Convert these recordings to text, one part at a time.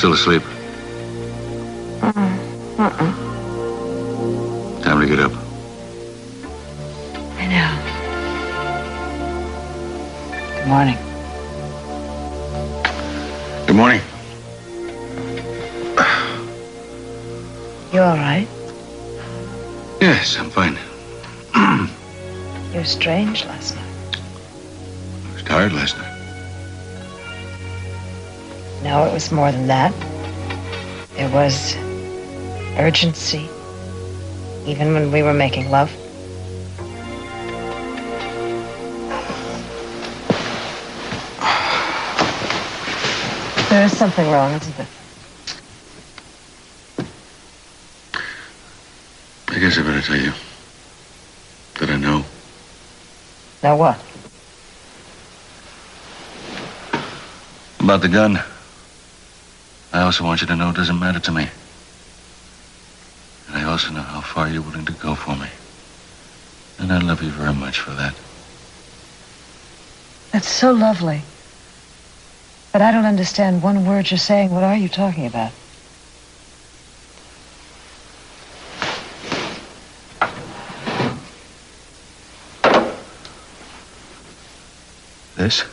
Still asleep? Time to get up. I know. Good morning. Good morning. You all right? Yes, I'm fine. You were strange last night. I was tired last night. No, it was more than that. There was urgency, even when we were making love. There is something wrong, isn't there? I guess I better tell you that I know. Now what? About the gun. I also want you to know it doesn't matter to me. And I also know how far you're willing to go for me. And I love you very much for that. That's so lovely. But I don't understand one word you're saying. What are you talking about? This?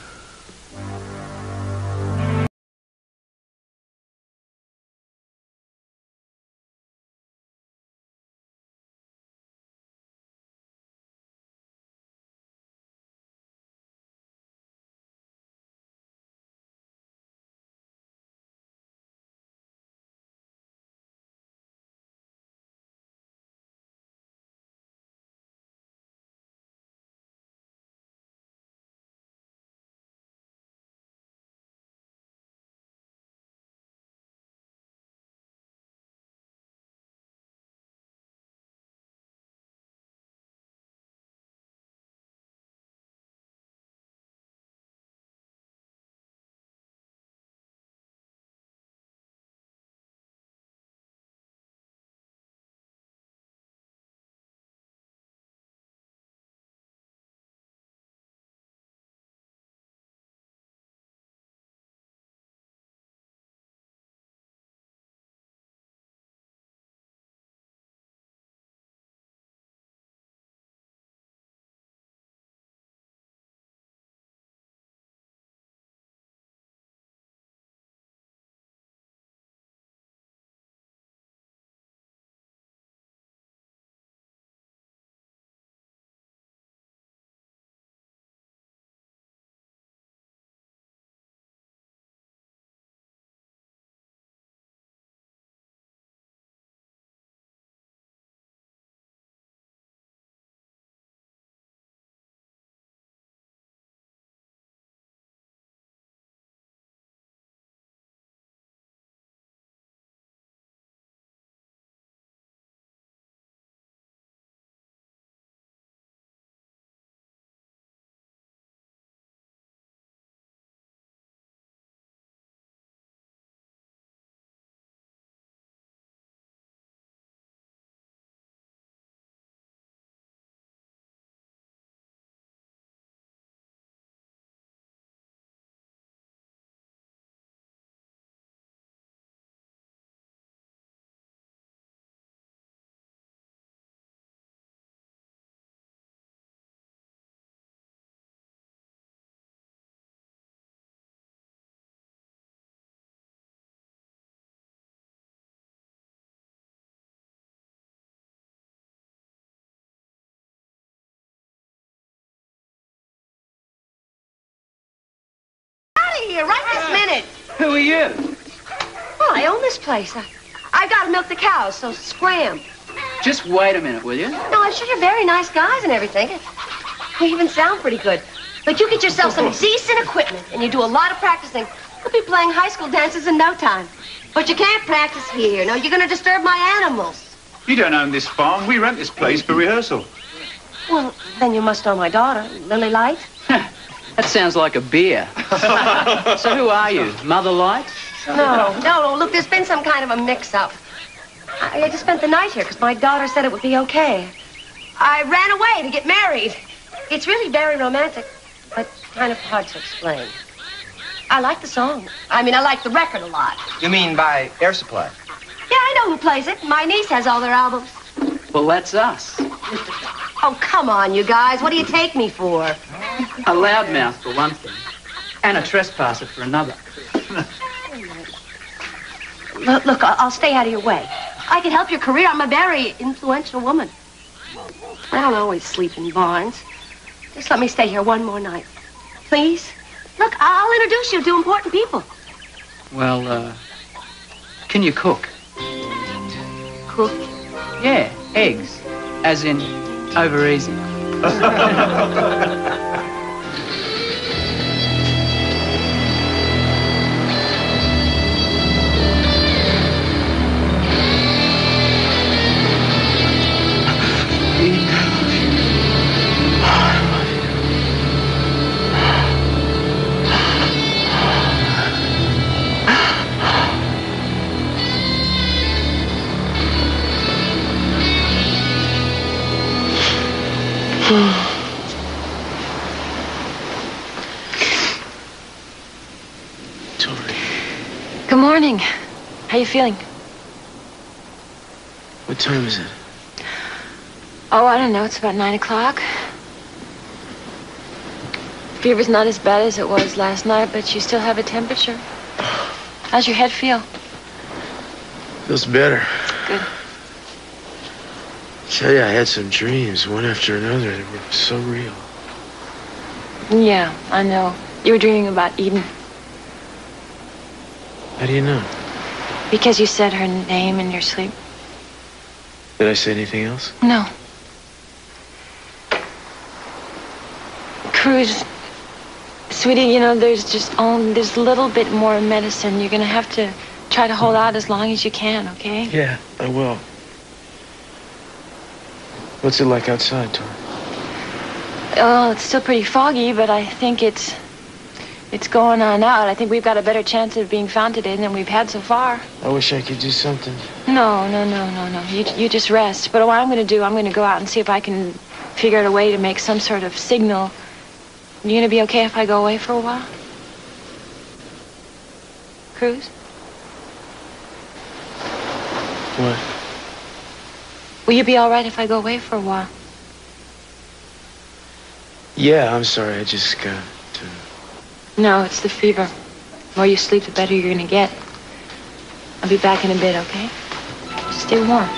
Here, right this minute. Who are you? Well, I own this place. I gotta milk the cows, so scram. Just wait a minute, will you? No, I'm sure you're very nice guys and everything. You even sound pretty good. But you get yourself some decent equipment, and you do a lot of practicing. You'll be playing high school dances in no time. But you can't practice here. No, you're gonna disturb my animals. You don't own this farm. We rent this place for rehearsal. Well, then you must know my daughter, Lily Light. That sounds like a beer. So who are you? Mother Light? No. Look, there's been some kind of a mix-up. I just spent the night here because my daughter said it would be okay. I ran away to get married. It's really very romantic, but kind of hard to explain. I like the song. I mean, I like the record a lot. You mean by Air Supply? Yeah, I know who plays it. My niece has all their albums. Well, that's us. Oh, come on, you guys. What do you take me for? A loudmouth for one thing, and a trespasser for another. Look, I'll stay out of your way. I can help your career. I'm a very influential woman. I don't always sleep in barns. Just let me stay here one more night. Please? Look, I'll introduce you to important people. Well, can you cook? Cook? Yeah, eggs. As in, over easy. Good morning. How you feeling? What time is it? Oh, I don't know. It's about 9 o'clock. Fever's not as bad as it was last night, but you still have a temperature. How's your head feel? Feels better. Good. Tell you, I had some dreams, one after another. They were so real. Yeah, I know. You were dreaming about Eden. How do you know? Because you said her name in your sleep. Did I say anything else? No. Cruz, sweetie, you know, there's a little bit more medicine. You're gonna have to try to hold out as long as you can, okay? Yeah, I will. What's it like outside, Tori? Oh, it's still pretty foggy, but I think it's going on out. I think we've got a better chance of being found today than we've had so far. I wish I could do something. No. You just rest. But what I'm going to do, I'm going to go out and see if I can figure out a way to make some sort of signal. You going to be okay if I go away for a while? Cruz? What? Will you be all right if I go away for a while? Yeah, I'm sorry. I just got to... No, it's the fever. The more you sleep, the better you're going to get. I'll be back in a bit, okay? Just stay warm.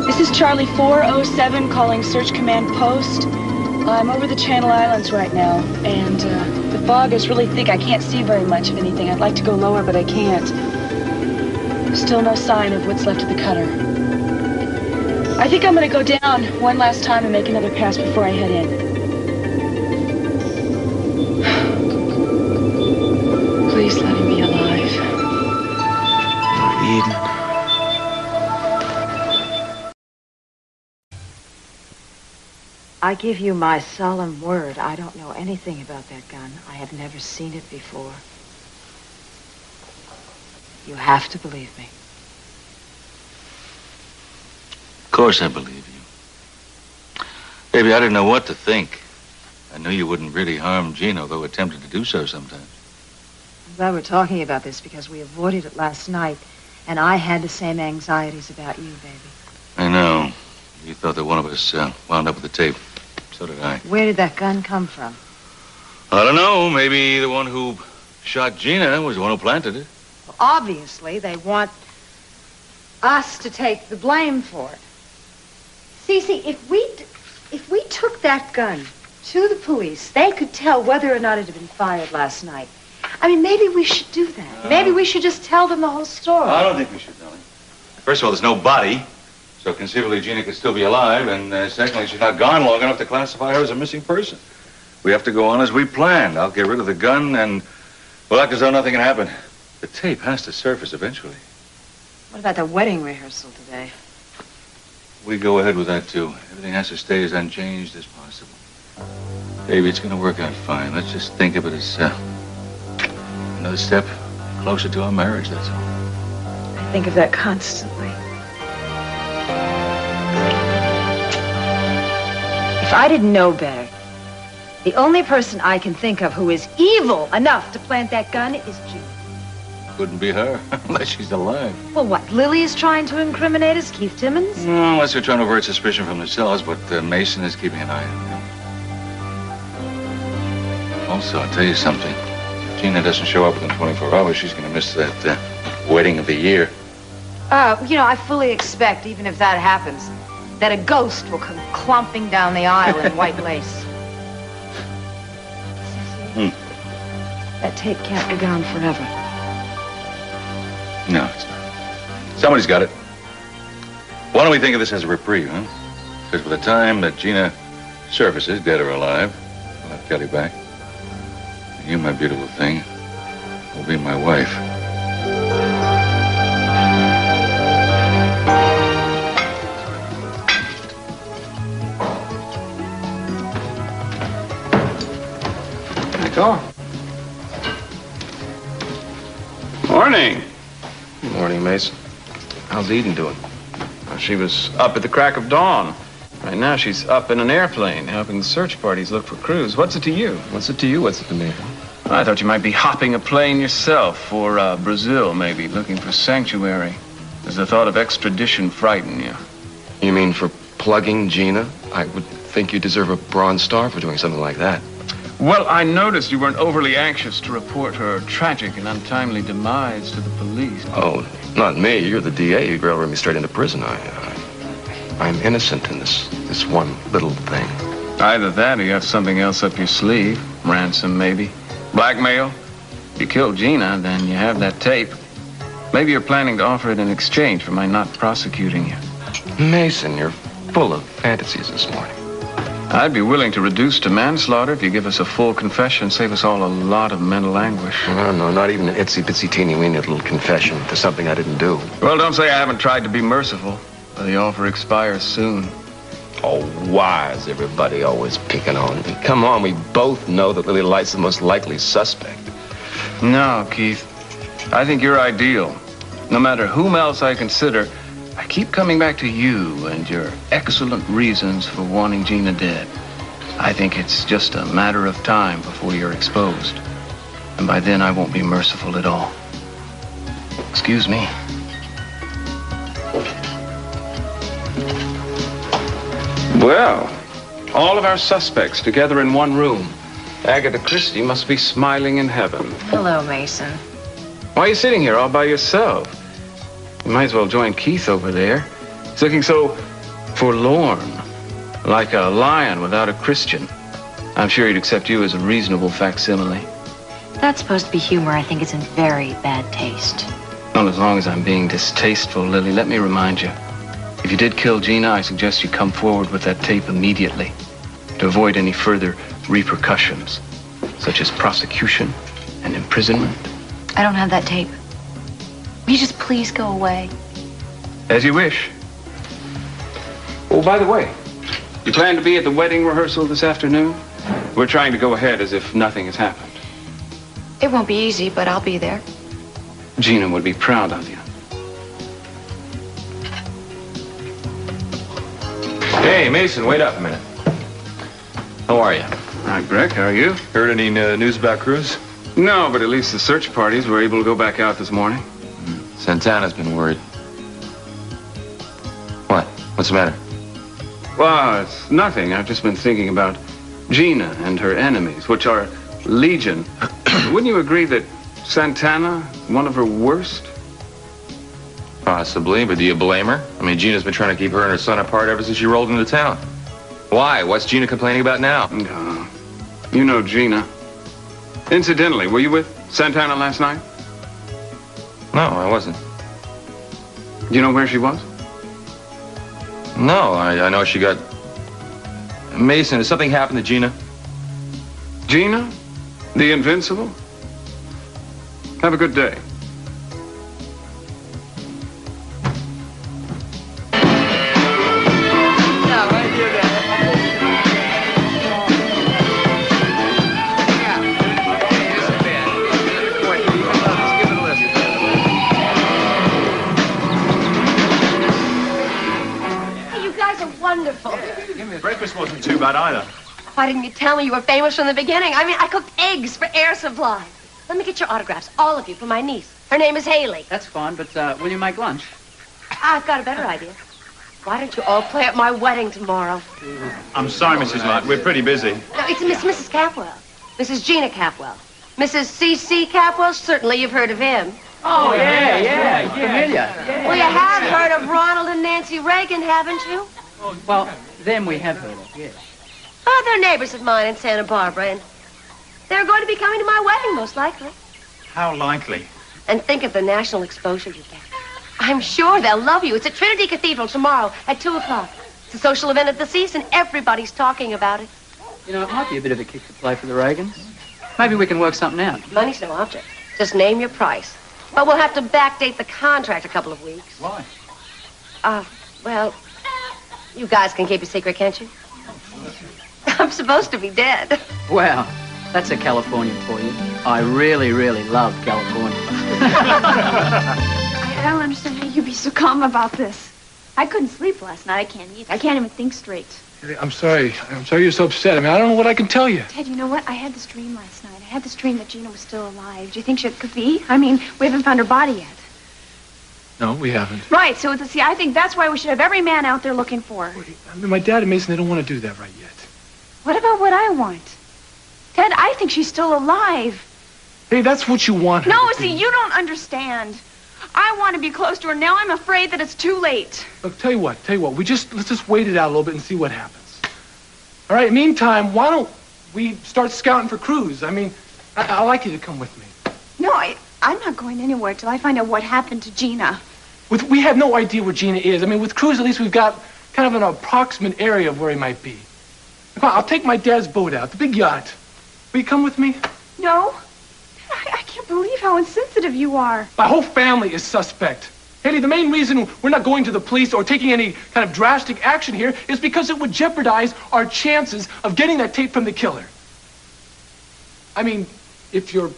This is Charlie 407 calling Search Command Post. I'm over the Channel Islands right now, and the fog is really thick. I can't see very much of anything. I'd like to go lower, but I can't. Still no sign of what's left of the cutter. I think I'm going to go down one last time and make another pass before I head in. Please let him be alive. Eden. I give you my solemn word, I don't know anything about that gun. I have never seen it before. You have to believe me. Of course I believe you. Baby, I didn't know what to think. I knew you wouldn't really harm Gina, though attempted to do so sometimes. I'm glad we're talking about this because we avoided it last night, and I had the same anxieties about you, baby. I know. You thought that one of us wound up with the tape. So did I. Where did that gun come from? I don't know. Maybe the one who shot Gina was the one who planted it. Well, obviously, they want us to take the blame for it. Cece, if we took that gun to the police, they could tell whether or not it had been fired last night. I mean, maybe we should do that. Maybe we should just tell them the whole story. I don't think we should, darling. First of all, there's no body, so conceivably Gina could still be alive, and secondly, she's not gone long enough to classify her as a missing person. We have to go on as we planned. I'll get rid of the gun, and we'll act as though nothing can happen. The tape has to surface eventually. What about the wedding rehearsal today? We go ahead with that, too. Everything has to stay as unchanged as possible. Baby, it's going to work out fine. Let's just think of it as another step closer to our marriage, that's all. think of that constantly. If I didn't know better, the only person I can think of who is evil enough to plant that gun is Gina. Couldn't be her, unless she's alive. Well, what, Lily is trying to incriminate us, Keith Timmons? No, unless they're trying to avert suspicion from themselves, but Mason is keeping an eye on them. Also, I'll tell you something. If Gina doesn't show up within 24 hours, she's going to miss that wedding of the year. You know, I fully expect, even if that happens, that a ghost will come clumping down the aisle in white lace. That tape can't go down forever. No, it's not. Somebody's got it. Why don't we think of this as a reprieve, huh? Because by the time that Gina surfaces, dead or alive, we'll have Kelly back. And you, my beautiful thing, will be my wife. Go. Morning. Good morning, Mason. How's Eden doing? Well, she was up at the crack of dawn. Right now, she's up in an airplane, helping the search parties look for crews. What's it to you? What's it to you? What's it to me? Well, I thought you might be hopping a plane yourself for Brazil, maybe, looking for sanctuary. Does the thought of extradition frighten you? You mean for plugging Gina? I would think you deserve a Bronze Star for doing something like that. Well, I noticed you weren't overly anxious to report her tragic and untimely demise to the police. Oh, not me. You're the DA. You railroaded me straight into prison. I'm innocent in this one little thing. Either that or you have something else up your sleeve. Ransom, maybe. Blackmail. If you killed Gina, then you have that tape. Maybe you're planning to offer it in exchange for my not prosecuting you. Mason, you're full of fantasies this morning. I'd be willing to reduce to manslaughter if you give us a full confession, save us all a lot of mental anguish. No, not even an itsy-bitsy teeny-weeny little confession to something I didn't do. Well, don't say I haven't tried to be merciful, but the offer expires soon. Oh, why is everybody always picking on me? Come on, we both know that Lily Light's the most likely suspect. No, Keith. I think you're ideal. No matter whom else I consider, I keep coming back to you and your excellent reasons for wanting Gina dead. I think it's just a matter of time before you're exposed. And by then, I won't be merciful at all. Excuse me. Well, all of our suspects together in one room. Agatha Christie must be smiling in heaven. Hello, Mason. Why are you sitting here all by yourself? You might as well join Keith over there. He's looking so forlorn, like a lion without a Christian. I'm sure he'd accept you as a reasonable facsimile. That's supposed to be humor. I think it's in very bad taste. Not as long as I'm being distasteful, Lily. Let me remind you. If you did kill Gina, I suggest you come forward with that tape immediately to avoid any further repercussions, such as prosecution and imprisonment. I don't have that tape. Will you just please go away? As you wish. Oh, by the way, you plan to be at the wedding rehearsal this afternoon? We're trying to go ahead as if nothing has happened. It won't be easy, but I'll be there. Gina would be proud of you. Hey, Mason, wait up a minute. How are you? Hi, Breck. How are you? Heard any news about Cruz? No, but at least the search parties were able to go back out this morning. Santana's been worried. What? What's the matter? Well, it's nothing. I've just been thinking about Gina and her enemies, which are legion. Wouldn't you agree that Santana, one of her worst? Possibly, but do you blame her? I mean, Gina's been trying to keep her and her son apart ever since she rolled into town. Why? What's Gina complaining about now? No. You know Gina. Incidentally, were you with Santana last night? No, I wasn't. Do you know where she was? No, I know she got... Mason, has something happened to Gina? Gina? The invincible? Have a good day. wonderful. Breakfast wasn't too bad either. Why didn't you tell me you were famous from the beginning? I mean, I cooked eggs for air supply. Let me get your autographs, all of you, for my niece. Her name is Hayley. That's fine, but will you make lunch? I've got a better idea. Why don't you all play at my wedding tomorrow? I'm sorry, Mrs. Light. We're pretty busy. No, it's Mrs. Capwell. Mrs. Gina Capwell. Mrs. C.C. Capwell, certainly you've heard of him. Oh, yeah. Familiar. Well, you have heard of Ronald and Nancy Reagan, haven't you? Well, them we have heard of, yes. Oh, they're neighbors of mine in Santa Barbara, and they're going to be coming to my wedding, most likely. How likely? And think of the national exposure you get. I'm sure they'll love you. It's at Trinity Cathedral tomorrow at 2 o'clock. It's a social event of the season. Everybody's talking about it. You know, it might be a bit of a kick to play for the Reagans. Maybe we can work something out. Money's no object. Just name your price. But we'll have to backdate the contract a couple of weeks. Why? Well, you guys can keep a secret, can't you? I'm supposed to be dead. Well, that's a Californian for you. I really, really love California. I don't understand how you'd be so calm about this. I couldn't sleep last night. I can't either. I can't even think straight. I'm sorry. I'm sorry you're so upset. I mean, I don't know what I can tell you. Ted, you know what? I had this dream last night. I had this dream that Gina was still alive. Do you think she could be? I mean, we haven't found her body yet. No, we haven't. Right, so see, I think that's why we should have every man out there looking for her. I mean, my dad and Mason, they don't want to do that right yet. What about what I want? Ted, I think she's still alive. Hey, that's what you want her No, to see, do. you don't understand. I want to be close to her. Now I'm afraid that it's too late. Look, tell you what. Let's just wait it out a little bit and see what happens. All right, meantime, why don't we start scouting for crews? I mean, I'd like you to come with me. No, I'm not going anywhere till I find out what happened to Gina. We have no idea where Gina is. I mean, with crews, at least we've got kind of an approximate area of where he might be. Come on, I'll take my dad's boat out, the big yacht. Will you come with me? No. I can't believe how insensitive you are. My whole family is suspect. Hayley, the main reason we're not going to the police or taking any kind of drastic action here is because it would jeopardize our chances of getting that tape from the killer. I mean, if your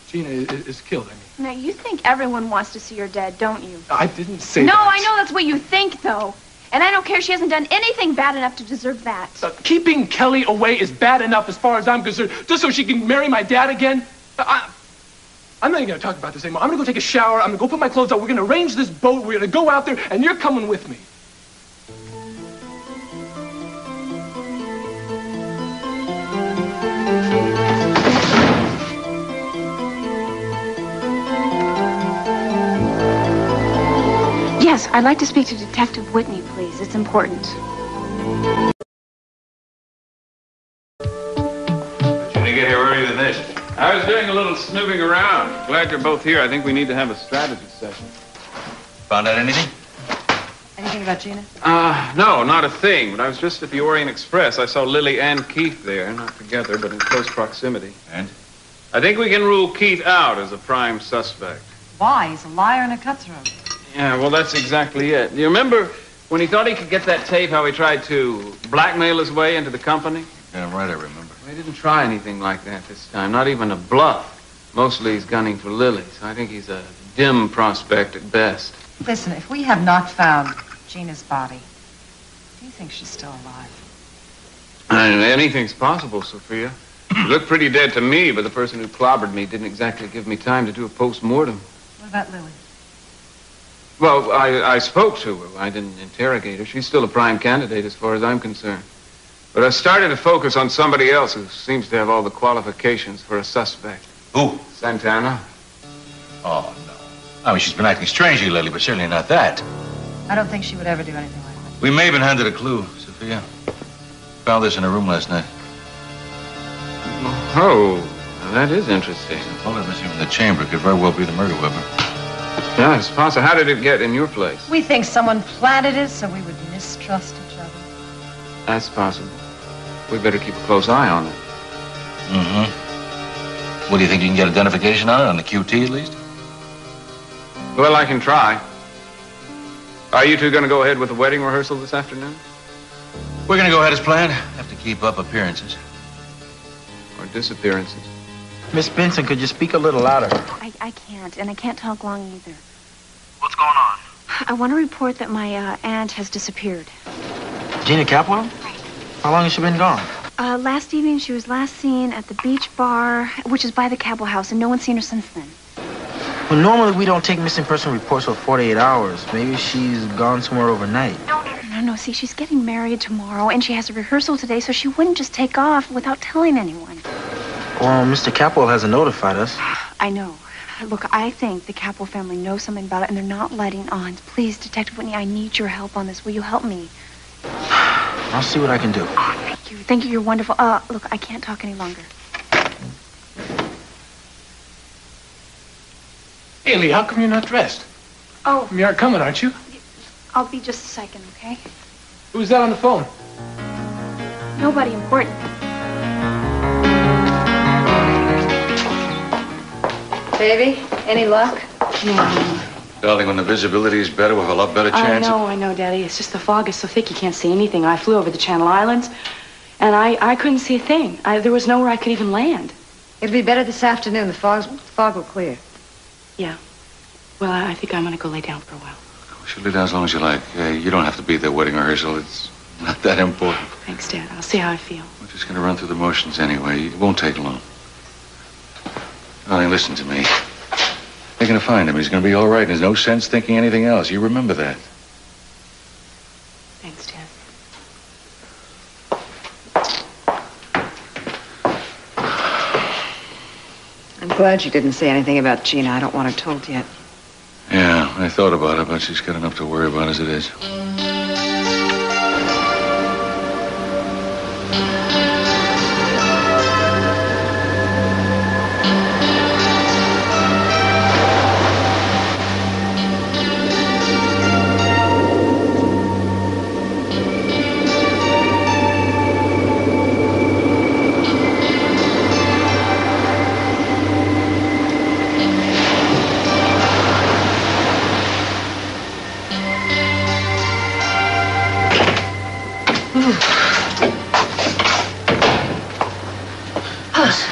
Gina is killed, I mean. Now, you think everyone wants to see her dead, don't you? I didn't say No, that. I know that's what you think, though. And I don't care. She hasn't done anything bad enough to deserve that. Keeping Kelly away is bad enough as far as I'm concerned, just so she can marry my dad again. I'm not even going to talk about this anymore. I'm going to go take a shower. I'm going to go put my clothes on. We're going to arrange this boat. We're going to go out there, and you're coming with me. Yes, I'd like to speak to Detective Whitney, please. It's important. Did you get here earlier than this? I was doing a little snooping around. Glad you're both here. I think we need to have a strategy session. Found out anything? Anything about Gina? No, not a thing. But I was just at the Orient Express. I saw Lily and Keith there, not together, but in close proximity. And? I think we can rule Keith out as a prime suspect. Why? He's a liar and a cutthroat. Yeah, well, that's exactly it. You remember when he thought he could get that tape, how he tried to blackmail his way into the company? Yeah, right, I remember. Well, he didn't try anything like that this time, not even a bluff. Mostly he's gunning for Lily, so I think he's a dim prospect at best. Listen, if we have not found Gina's body, do you think she's still alive? Anything's possible, Sophia. She looked pretty dead to me, but the person who clobbered me didn't exactly give me time to do a post-mortem. What about Lily? Well, I spoke to her. I didn't interrogate her. She's still a prime candidate as far as I'm concerned. But I started to focus on somebody else who seems to have all the qualifications for a suspect. Who? Santana. Oh, no. I mean, she's been acting strangely lately, but certainly not that. I don't think she would ever do anything like that. We may have been handed a clue, Sophia. Found this in her room last night. Oh, that is interesting. The bullet missing from the chamber could very well be the murder weapon. Yeah, it's possible. How did it get in your place? We think someone planted it so we would mistrust each other. That's possible. We better keep a close eye on it. Mm-hmm. What, do you think you can get identification on it, on the QT at least? Well, I can try. Are you two going to go ahead with the wedding rehearsal this afternoon? We're going to go ahead as planned. Have to keep up appearances. Or disappearances. Miss Benson, could you speak a little louder? I can't, and I can't talk long either. What's going on? I want to report that my aunt has disappeared. Gina Capwell? How long has she been gone? Last evening, she was last seen at the beach bar, which is by the Cabell house, and no one's seen her since then. Well, normally we don't take missing person reports for 48 hours. Maybe she's gone somewhere overnight. No. See, she's getting married tomorrow, and she has a rehearsal today, so she wouldn't just take off without telling anyone. Well, Mr. Capwell hasn't notified us. I know. Look, I think the Capwell family knows something about it, and they're not letting on. Please, Detective Whitney, I need your help on this. Will you help me? I'll see what I can do. Thank you. Thank you. You're wonderful. Look, I can't talk any longer. Hayley, how come you're not dressed? Oh. You aren't coming, aren't you? I'll be just a second, okay? Who's that on the phone? Nobody important. Baby, any luck? No. Darling, when the visibility is better, we'll have a lot better chance. I know, Daddy. It's just the fog is so thick you can't see anything. I flew over the Channel Islands, and I couldn't see a thing. There was nowhere I could even land. It'll be better this afternoon. The fog will clear. Yeah. Well, I think I'm going to go lay down for a while. You should lay down as long as you like. You don't have to be at that wedding rehearsal. It's not that important. Thanks, Dad. I'll see how I feel. We're just going to run through the motions anyway. It won't take long. Darling, listen to me. They're going to find him. He's going to be all right. There's no sense thinking anything else. You remember that. Thanks, Dad. I'm glad you didn't say anything about Gina. I don't want her told yet. Yeah, I thought about it, but she's got enough to worry about as it is.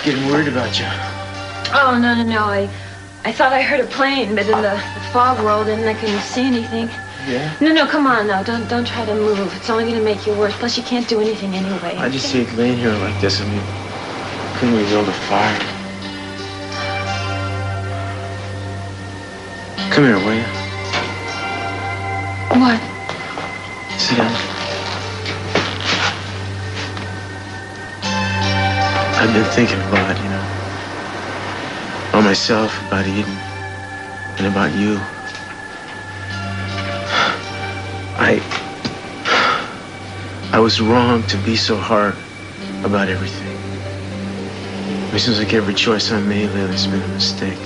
Getting worried about you. Oh, no. I thought I heard a plane, but then the fog rolled in and I couldn't see anything. Yeah? No, come on now. Don't try to move. It's only going to make you worse. Plus, you can't do anything anyway. I just hate laying here like this. I mean, couldn't we build a fire? Come here, will you? What? Sit down. I've been thinking a lot, you know. About myself, about Eden, and about you. I was wrong to be so hard about everything. It seems like every choice I made lately has been a mistake.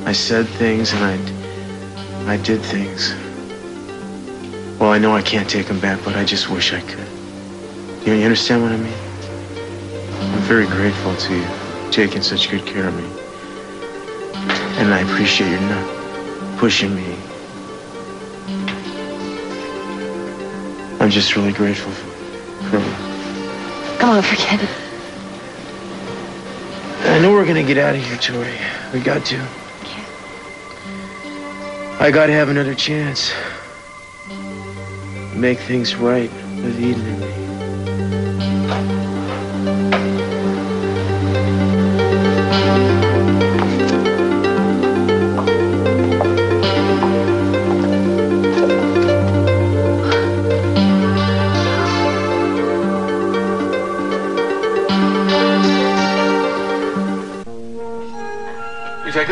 I said things and I did things. Well, I know I can't take them back, but I just wish I could. You understand what I mean? I'm very grateful to you, taking such good care of me. And I appreciate your not pushing me. I'm just really grateful for Come on, forget it. I know we're gonna get out of here, Tori. We got to. Yeah. I gotta have another chance. Make things right with Eden and me.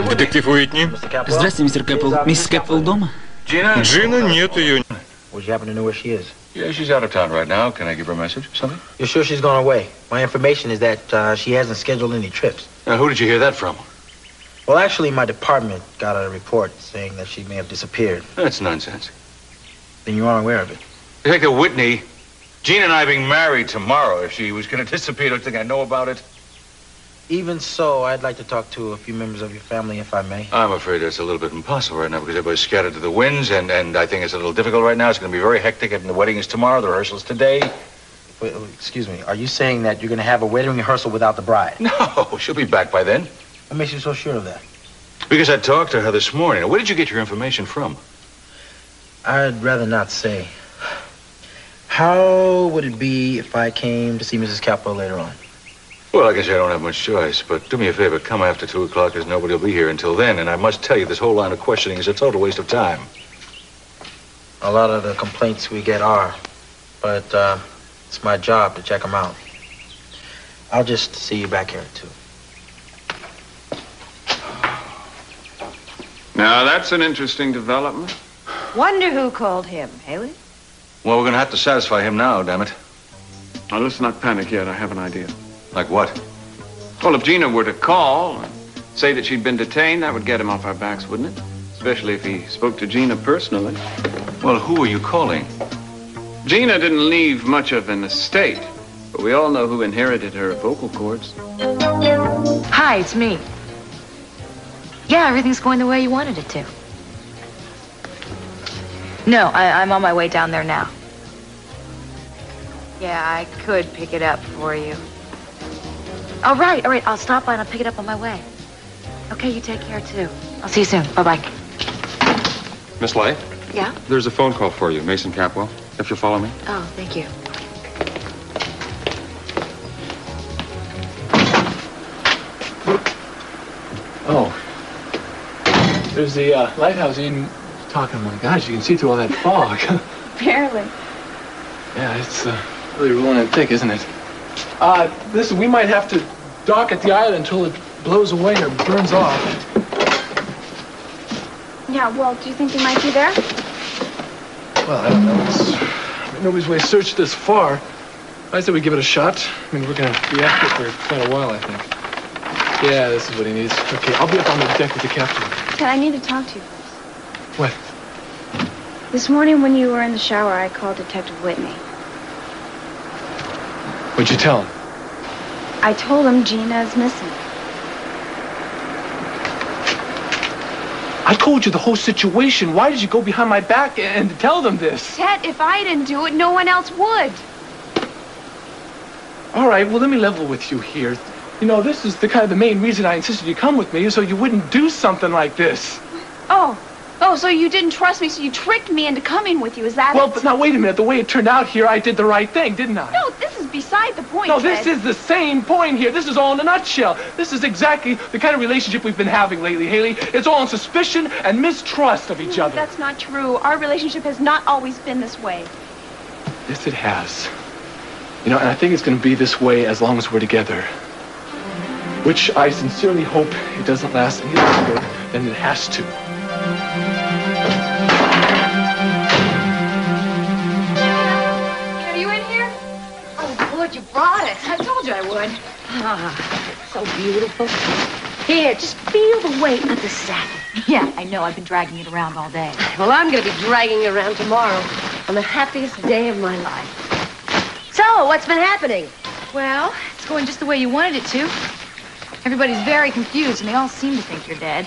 Детектив Уитни. Здравствуйте, мистер Кэппл. Миссис Кэппл дома? Джина, нет ее. Would you happen to know where she is? Yeah, she's out of town right now. Can I give her a message or something? You're sure she's gone away? My information is that she hasn't scheduled any trips. Now, who did you hear that from? Well, actually, my department got a report saying that she may have disappeared. That's nonsense. Then you aren't aware of it? Detective Whitney, Gina and I are being married tomorrow. If she was going to disappear, don't you think I know about it? Even so, I'd like to talk to a few members of your family, if I may. I'm afraid that's a little bit impossible right now because everybody's scattered to the winds, and I think it's a little difficult right now. It's going to be very hectic, and the wedding is tomorrow, the rehearsal's today. Wait, excuse me. Are you saying that you're going to have a wedding rehearsal without the bride? No, she'll be back by then. What makes you so sure of that? Because I talked to her this morning. Where did you get your information from? I'd rather not say. How would it be if I came to see Mrs. Capo later on? Well, I guess I don't have much choice, but do me a favor, come after 2 o'clock, because nobody will be here until then, and I must tell you, this whole line of questioning is a total waste of time. A lot of the complaints we get are, but it's my job to check them out. I'll just see you back here at 2. Now, that's an interesting development. Wonder who called him, Hayley? Well, we're going to have to satisfy him now, damn it. Now, let's not panic yet. I have an idea. Like what? Well, if Gina were to call and say that she'd been detained, that would get him off our backs, wouldn't it? Especially if he spoke to Gina personally. Well, who are you calling? Gina didn't leave much of an estate, but we all know who inherited her vocal cords. Hi, it's me. Yeah, everything's going the way you wanted it to. No, I'm on my way down there now. Yeah, I could pick it up for you. All right, I'll stop by and I'll pick it up on my way. Okay, you take care, too. I'll see you soon. Bye-bye. Miss Lay? Yeah? There's a phone call for you, Mason Capwell, if you'll follow me. Oh, thank you. Oh. There's the lighthouse in talking. Oh my gosh, you can see through all that fog. Barely. Yeah, it's really rolling in thick, isn't it? Listen, we might have to dock at the island until it blows away or burns off. Yeah, well, do you think they might be there? Well, I don't know. Nobody's really searched this far. I said we give it a shot. I mean, we're going to be after it for quite a while, I think. Yeah, this is what he needs. Okay, I'll be up on the deck with the captain. Ted, I need to talk to you first. What? This morning when you were in the shower, I called Detective Whitney. What'd you tell him? I told him Gina's missing. I told you the whole situation. Why did you go behind my back and tell them this? Ted, if I didn't do it, no one else would. All right, well, let me level with you here. You know, this is the main reason I insisted you come with me, so you wouldn't do something like this. Oh, so you didn't trust me, so you tricked me into coming with you, is that Well, it? but now, wait a minute. The way it turned out here, I did the right thing, didn't I? No, this is beside the point, No, Ted. this is the same point here. This is all in a nutshell. This is exactly the kind of relationship we've been having lately, Hayley. It's all in suspicion and mistrust of each other. That's not true. Our relationship has not always been this way. Yes, it has. You know, and I think it's going to be this way as long as we're together. Which I sincerely hope it doesn't last any longer than it has to. Are you in here? Oh, Lord, you brought it. I told you I would. Ah, so beautiful. Here, just feel the weight of the satin. Yeah, I know. I've been dragging it around all day. Well, I'm going to be dragging it around tomorrow on the happiest day of my life. So, what's been happening? Well, it's going just the way you wanted it to. Everybody's very confused, and they all seem to think you're dead.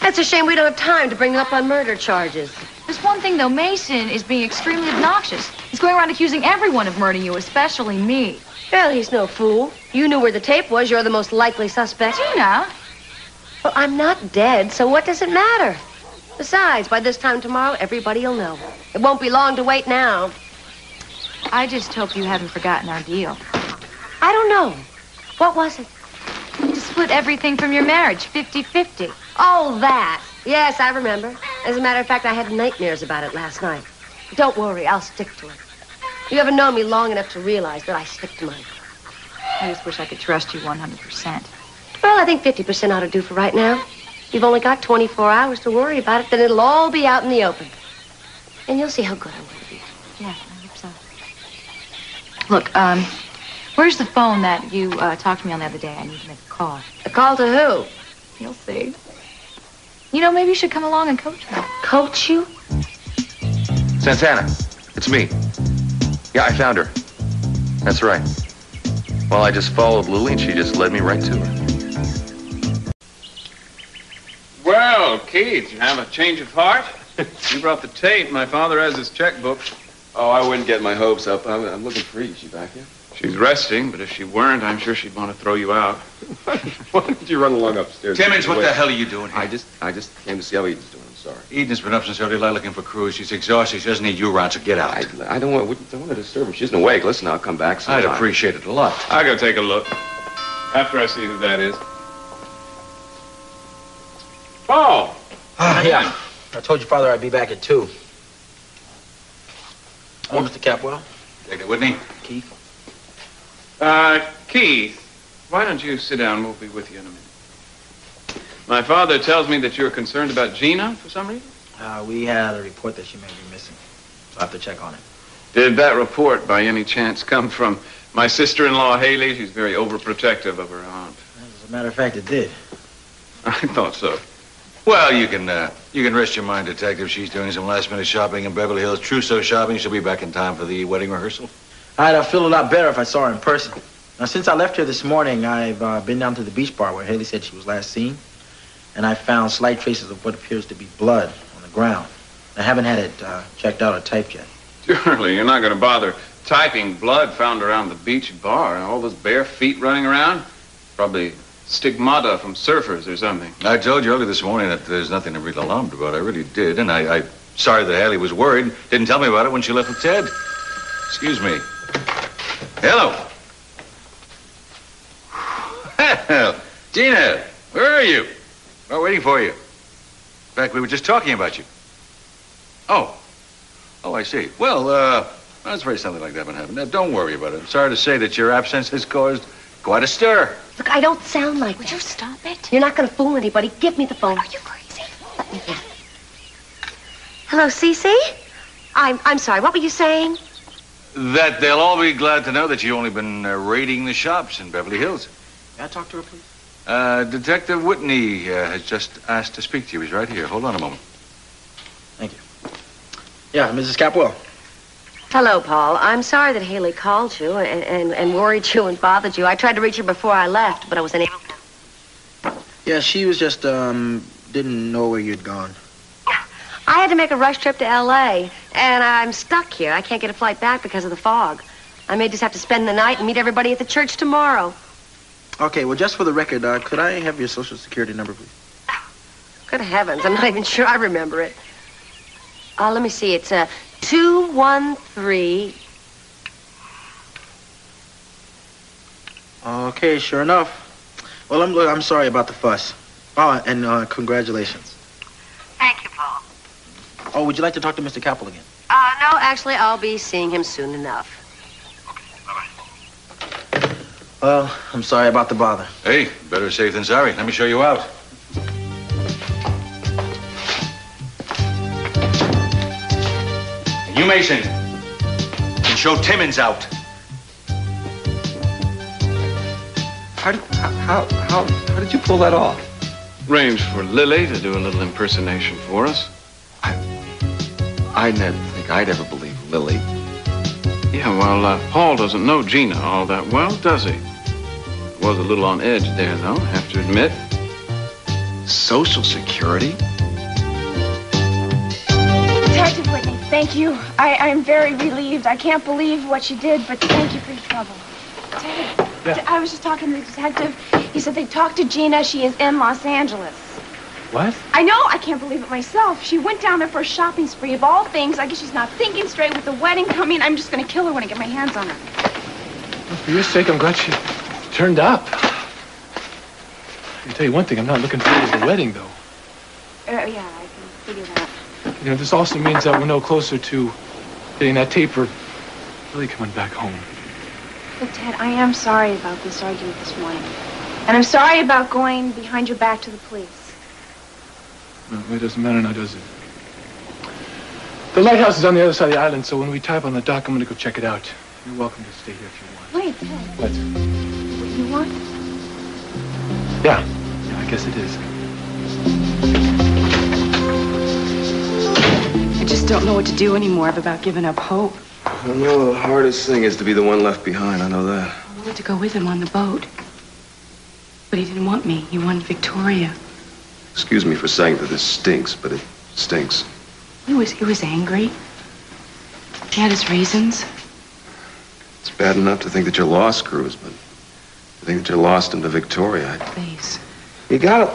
That's a shame we don't have time to bring you up on murder charges. There's one thing, though. Mason is being extremely obnoxious. He's going around accusing everyone of murdering you, especially me. Well, he's no fool. You knew where the tape was. You're the most likely suspect. Gina? Well, I'm not dead, so what does it matter? Besides, by this time tomorrow, everybody will know. It won't be long to wait now. I just hope you haven't forgotten our deal. I don't know. What was it? To split everything from your marriage, 50-50. Oh, that. Yes, I remember. As a matter of fact, I had nightmares about it last night. Don't worry, I'll stick to it. You haven't known me long enough to realize that I stick to mine. I just wish I could trust you 100%. Well, I think 50% ought to do for right now. You've only got 24 hours to worry about it, then it'll all be out in the open. And you'll see how good I'm going to be. Yeah, I hope so. Look, where's the phone that you talked to me on the other day? I need to make a call. A call to who? You'll see. You know, maybe you should come along and coach me. Coach you? Santana, it's me. Yeah, I found her. That's right. Well, I just followed Lily, and she just led me right to her. Well, Keith, did you have a change of heart? You brought the tape. My father has his checkbook. Oh, I wouldn't get my hopes up. I'm looking for you. Is she back yet? She's resting, but if she weren't, I'm sure she'd want to throw you out. Why don't you run along upstairs? Timmons, what the hell are you doing here? I just came to see how he was doing. sorry. Eden's been up since early light looking for Cruz. She's exhausted. She doesn't need you around, so get out. I don't want to disturb her. She isn't awake. Listen, I'll come back sometime. I'd appreciate it a lot. I'll go take a look. After I see who that is. Paul! Yeah. I told your father I'd be back at 2. Oh, Mr. Capwell. Take it, Whitney. Keith. Keith, why don't you sit down? We'll be with you in a minute. My father tells me that you're concerned about Gina for some reason? We had a report that she may be missing, so I have to check on it. Did that report, by any chance, come from my sister-in-law, Hayley? She's very overprotective of her aunt. As a matter of fact, it did. I thought so. Well, you can rest your mind, Detective. She's doing some last-minute shopping in Beverly Hills. Trousseau shopping. She'll be back in time for the wedding rehearsal. I'd feel a lot better if I saw her in person. Now, since I left here this morning, I've been down to the beach bar where Hayley said she was last seen, and I found slight traces of what appears to be blood on the ground. I haven't had it checked out or typed yet. Surely, you're not going to bother typing blood found around the beach bar. All those bare feet running around? Probably stigmata from surfers or something. I told you earlier this morning that there's nothing to be alarmed about. I really did, and I'm sorry that Hayley was worried. Didn't tell me about it when she left with Ted. Excuse me. Hello. Gina, where are you? We're waiting for you. In fact, we were just talking about you. Oh, I see. Well, I was afraid something like that would happen. Now, don't worry about it. I'm sorry to say that your absence has caused quite a stir. Look, I don't sound like Would you stop it? You're not going to fool anybody. Give me the phone. Are you crazy? Let me get it. Hello, Cece? I'm sorry. What were you saying? That they'll all be glad to know that you've only been raiding the shops in Beverly Hills. May I talk to her, please? Detective Whitney has just asked to speak to you. He's right here. Hold on a moment. Thank you. Yeah, Mrs. Capwell. Hello, Paul. I'm sorry that Hayley called you and worried you and bothered you. I tried to reach her before I left, but I was unable to. Yeah, she was just, didn't know where you'd gone. I had to make a rush trip to L.A., and I'm stuck here. I can't get a flight back because of the fog. I may just have to spend the night and meet everybody at the church tomorrow. Okay, well, just for the record, could I have your Social Security number, please? Good heavens, I'm not even sure I remember it. Let me see. It's 213. Okay, sure enough. Well, I'm sorry about the fuss. Oh, and congratulations. Thank you, Paul. Oh, would you like to talk to Mr. Capel again? No, actually, I'll be seeing him soon enough. Well, I'm sorry about the bother. Hey, better safe than sorry. Let me show you out. You, Mason, can show Timmons out. How did you pull that off? Arranged for Lily to do a little impersonation for us. I never think I'd ever believe Lily. Yeah, well, Paul doesn't know Gina all that well, does he? Was a little on edge there, though, I have to admit. Social Security? Detective Whitney, thank you. I'm very relieved. I can't believe what you did, but thank you for your trouble. Ted, yeah. I was just talking to the detective. He said they talked to Gina. She is in Los Angeles. What? I know. I can't believe it myself. She went down there for a shopping spree of all things. I guess she's not thinking straight with the wedding coming. I'm just going to kill her when I get my hands on her. Well, for your sake, I'm glad she turned up. I can tell you one thing. I'm not looking forward to the wedding, though. Yeah, I can figure that. You know, this also means that we're no closer to getting that tape or really coming back home. Look, Ted, I am sorry about this argument this morning. And I'm sorry about going behind your back to the police. No, it doesn't matter now, does it? The lighthouse is on the other side of the island, so when we type on the dock, I'm going to go check it out. You're welcome to stay here if you want. Wait, Ted. What? What you want? Yeah, I guess it is. I just don't know what to do anymore. I've about given up hope. I know the hardest thing is to be the one left behind. I know that. I wanted to go with him on the boat. But he didn't want me. He wanted Victoria. Excuse me for saying that this stinks, but it stinks. He was angry. He had his reasons. It's bad enough to think that you're lost, Cruz, but to think that you're lost into Victoria. Please. You gotta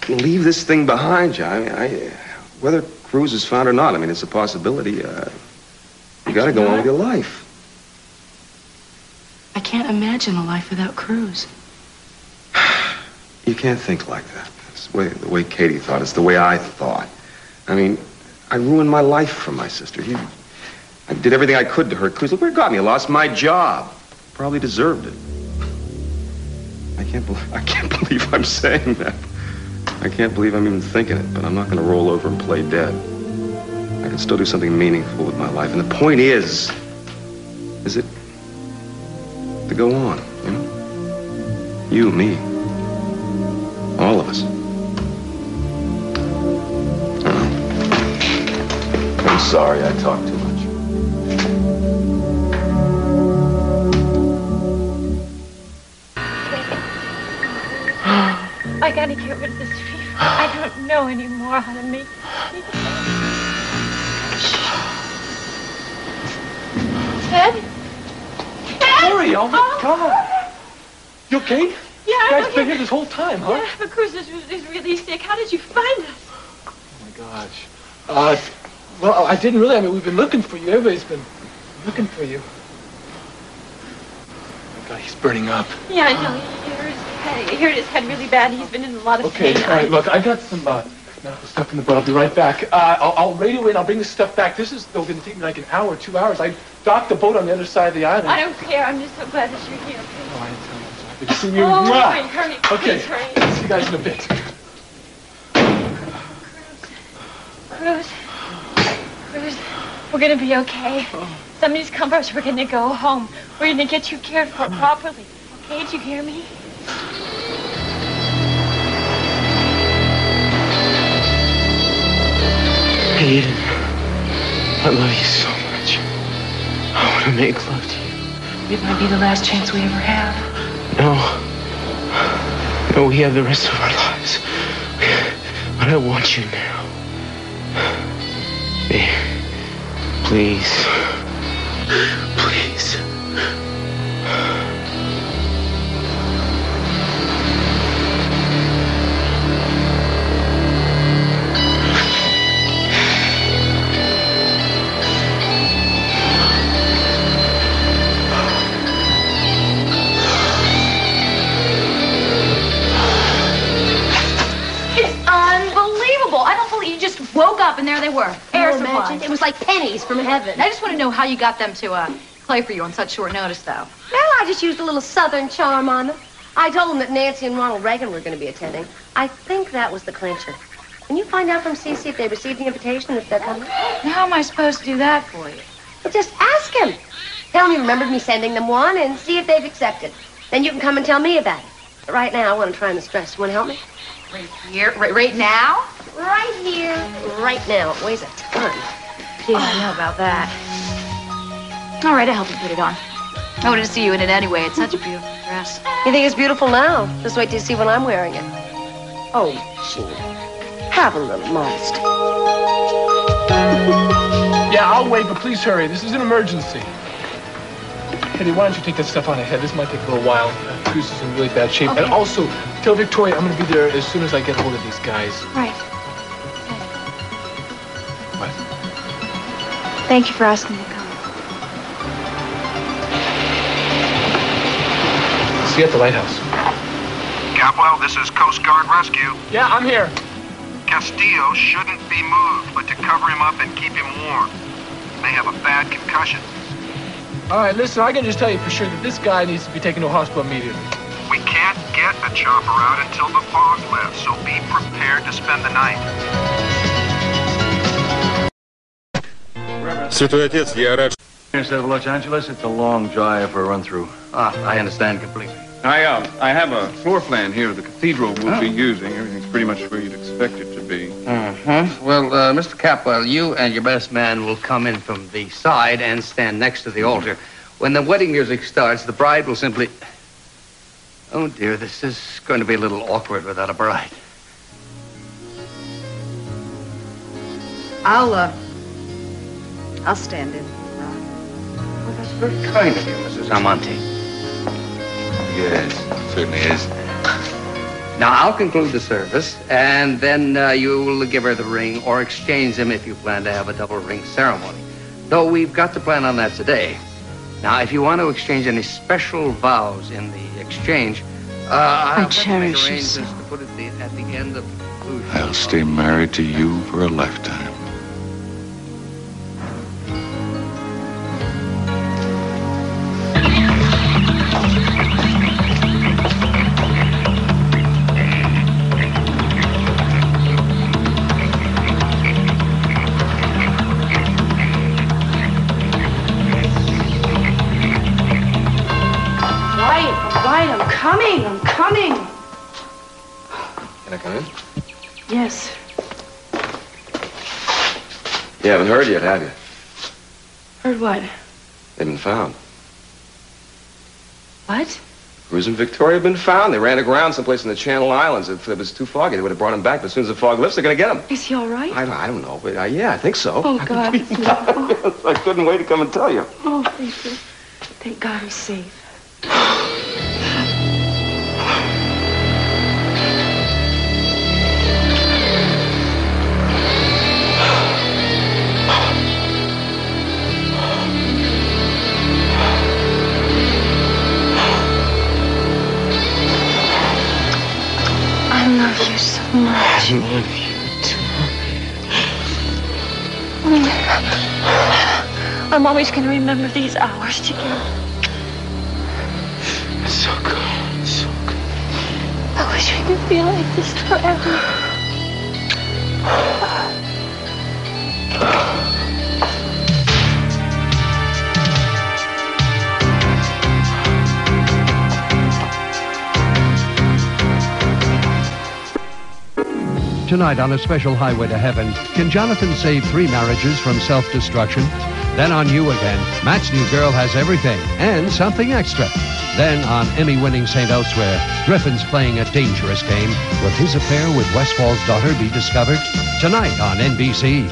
leave this thing behind you. I mean, whether Cruz is found or not, I mean, it's a possibility. You got to go on with your life. I can't imagine a life without Cruz. You can't think like that. That's the way Katie thought. It's the way I thought. I mean, I ruined my life for my sister. I did everything I could to hurt Cruz. Look where it got me. I lost my job. Probably deserved it. I can't believe I'm saying that. I can't believe I'm even thinking it, but I'm not going to roll over and play dead. I can still do something meaningful with my life. And the point is it to go on, you know? You, me, all of us. I'm sorry I talked too much. I gotta get rid of this fever. I don't know anymore how to make it. Ted? Hurry, oh my God. You okay? Yeah, You I'm guys been here this whole time, huh? Yeah, but Cruz is really sick. How did you find us? Oh my gosh. Well, I didn't really. I mean, we've been looking for you. Everybody's been looking for you. Oh my God, he's burning up. Yeah, I know. He hurt his head really bad. He's been in a lot of pain. Okay, all right, look, I got some medical stuff in the boat. I'll be right back. I'll radio in. I'll bring this stuff back. This is going to take me like an hour, 2 hours. I docked the boat on the other side of the island. I don't care. I'm just so glad that you're here. Oh, I didn't tell you. I'm happy to see you. Oh, Mwah. hurry. Okay, Please hurry. see you guys in a bit. Cruz, we're gonna be okay. Somebody's come for us. We're gonna go home. We're gonna get you cared for properly. Okay, did you hear me? Hayden, I love you so much. I want to make love to you. It might be the last chance we ever have. No, we have the rest of our lives. But I want you now. Babe, please. Please. Woke up and there they were. Air supplies. supplies. It was like pennies from heaven. I just want to know how you got them to play for you on such short notice, though. Well, I just used a little southern charm on them. I told them that Nancy and Ronald Reagan were going to be attending. I think that was the clincher. Can you find out from Cece if they received the invitation and if they're coming? How am I supposed to do that for you? Well, just ask him. Tell him you remembered me sending them one and see if they've accepted. Then you can come and tell me about it. But right now, I want to try the stress. Want to help me? Right here? Right now? Right here. Right now. It weighs a ton. Yeah, I know about that. All right, I'll help you put it on. I wanted to see you in it anyway. It's such a beautiful dress. You think it's beautiful now? Just wait till you see when I'm wearing it. Oh, Gina. Have a little modesty. Yeah, I'll wait, but please hurry. This is an emergency. Eddie, why don't you take that stuff on ahead? This might take a little while. Cruz is in really bad shape. Okay. And also, tell Victoria I'm going to be there as soon as I get hold of these guys. Right. What? Thank you for asking me to come. See you at the lighthouse. Capwell, this is Coast Guard Rescue. Yeah, I'm here. Castillo shouldn't be moved, but to cover him up and keep him warm. He may have a bad concussion. All right, listen, I can just tell you for sure that this guy needs to be taken to a hospital immediately. We can't get a chopper out until the fog lifts, so be prepared to spend the night. Святой Отец, я рад, Instead of Los Angeles, it's a long drive for a run-through. I understand completely. I have a floor plan here of the cathedral we'll be using. Everything's pretty much where you'd expect it to be. Well, Mr. Capwell, you and your best man will come in from the side and stand next to the altar. When the wedding music starts, the bride will simply... Oh, dear, this is going to be a little awkward without a bride. I'll stand in. Well, that's very kind of you, Mrs. Amante. Yes, it certainly is. Now, I'll conclude the service, and then you will give her the ring or exchange them if you plan to have a double ring ceremony. Though we've got to plan on that today. Now, if you want to exchange any special vows in the exchange, I cherish you so. To put it at the end of the conclusion. I'll stay married to you for a lifetime. I'm coming. Can I come in? Yes. You haven't heard yet, have you? Heard what? They've been found. What? Cruz and Victoria have been found. They ran aground someplace in the Channel Islands. If it was too foggy, they would have brought him back. But as soon as the fog lifts, they're going to get him. Is he all right? I don't know, but yeah, I think so. Oh, God. I couldn't wait to come and tell you. Oh, thank you. Thank God he's safe. I love you so much. I love you too. I'm always going to remember these hours together. It's so good. It's so good. I wish we could feel like this forever. Tonight on a special highway to heaven, can Jonathan save 3 marriages from self-destruction? Then on You Again, Matt's new girl has everything and something extra. Then on Emmy-winning St. Elsewhere, Griffin's playing a dangerous game. Will his affair with Westfall's daughter be discovered? Tonight on NBC.